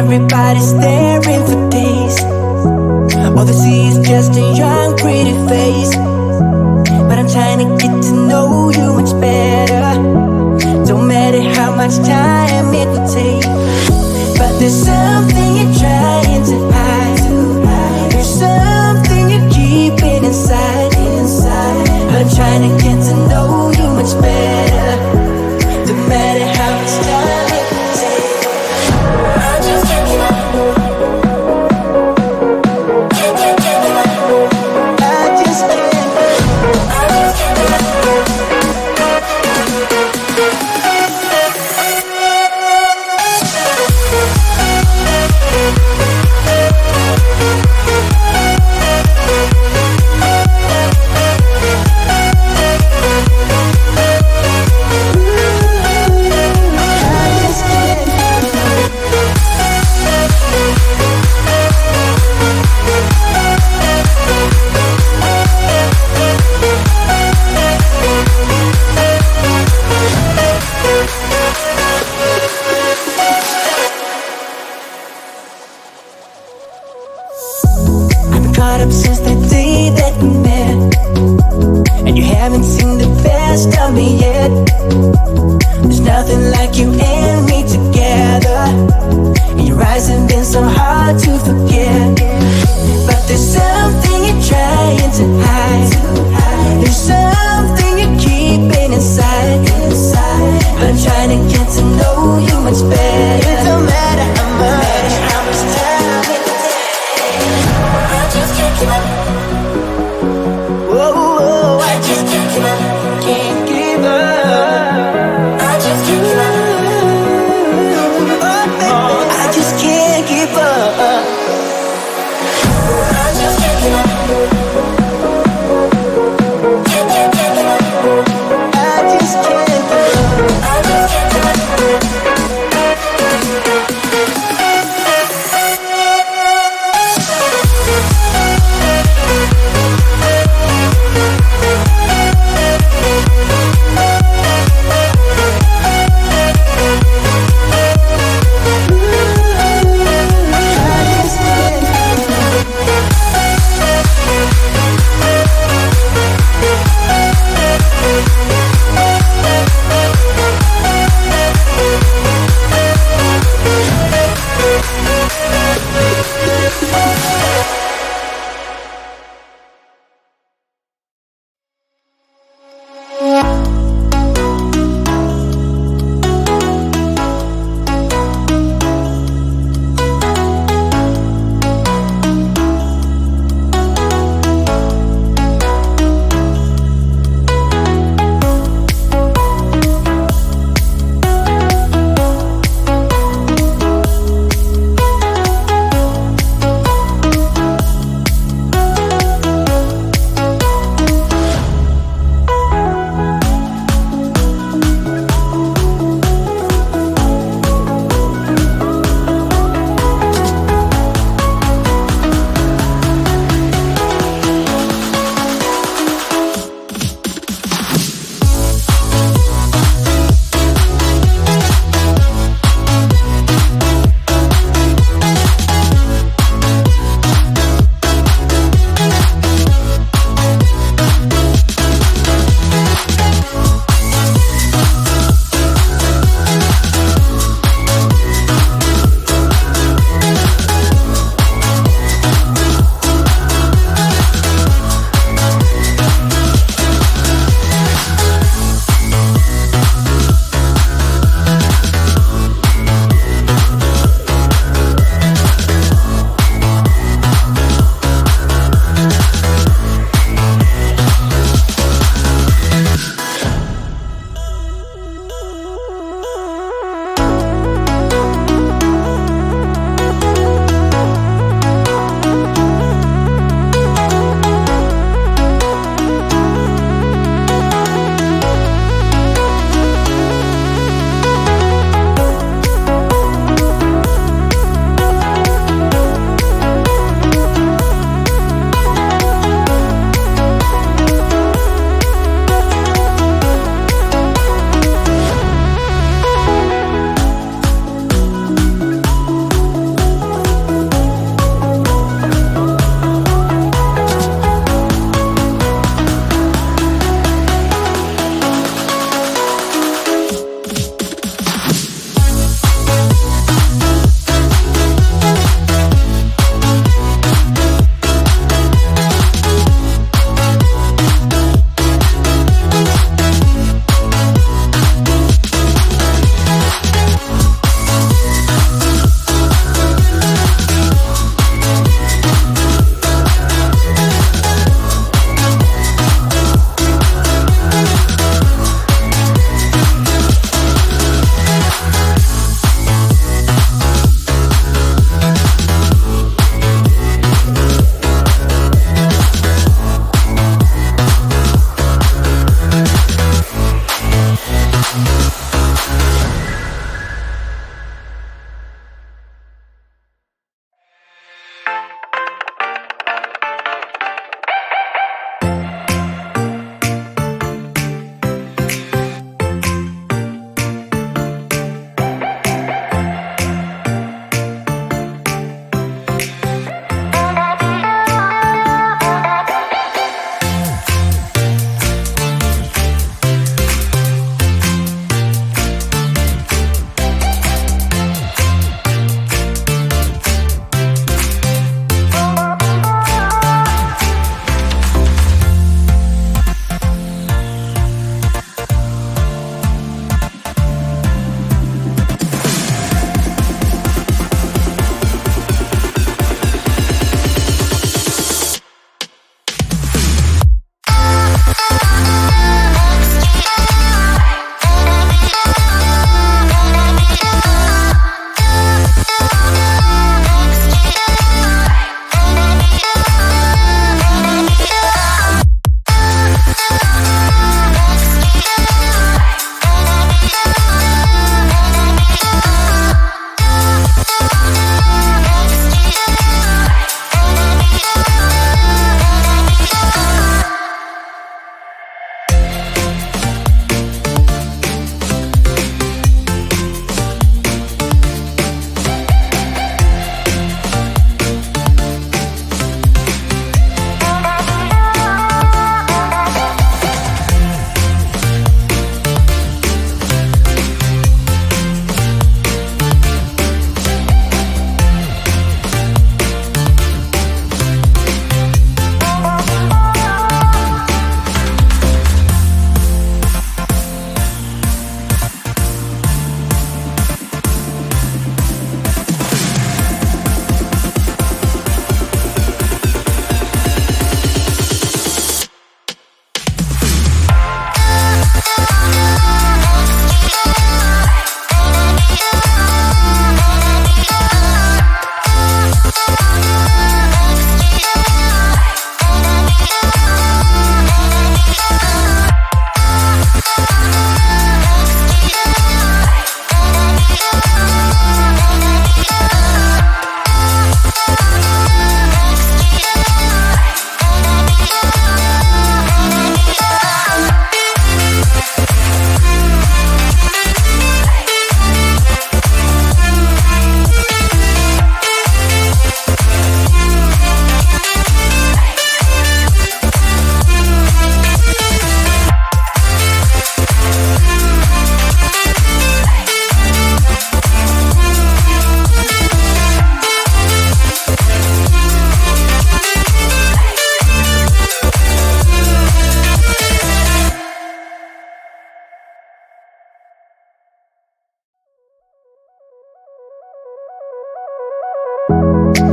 everybody's staring for days. All they see is just a young, pretty face. But I'm trying to get to know you much better. Don't matter how much time it will take. But there's something you're trying to hide. There's something you're keeping inside. But I'm trying to get to know you much better. Don't matter how much time it will take. I just can't give up. Caught up since the day that we met, and you haven't seen the best of me yet. There's nothing like you and me together, and your eyes have been so hard to forget. But there's something you're trying to hide. There's something you're keeping inside. But I'm trying to get to know you much better. It don't matter how much time it takes. I just can't give up. Whoa, I just can't give up. Can't give up. I just can't give up. Oh, I just can't give up.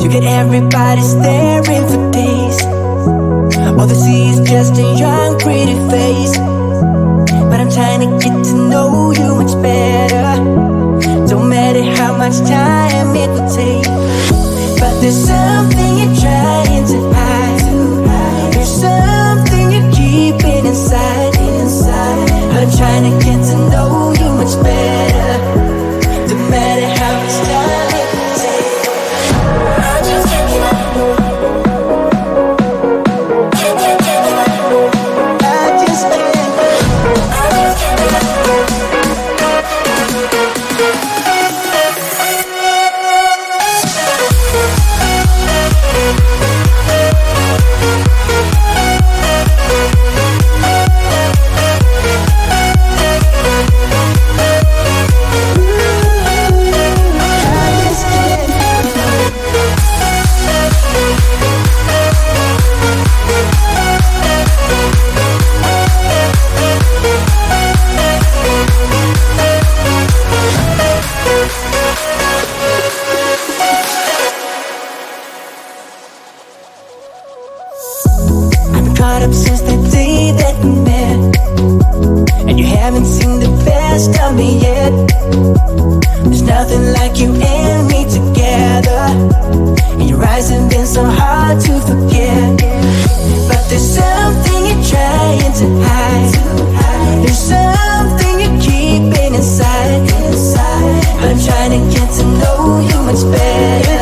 You get everybody staring for days. All they see is just a young pretty face. But I'm trying to get to know you much better. Don't matter how much time it will take. But there's something you're trying to hide. There's something you're keeping inside. But I'm trying to get to know you much better. Don't matter how much time it will take. I just can't get up. I just can't. Caught up since the day that we met, and you haven't seen the best of me yet. There's nothing like you and me together, and your eyes have been so hard to forget. But there's something you're trying to hide. There's something you're keeping inside. But I'm trying to get to know you much better.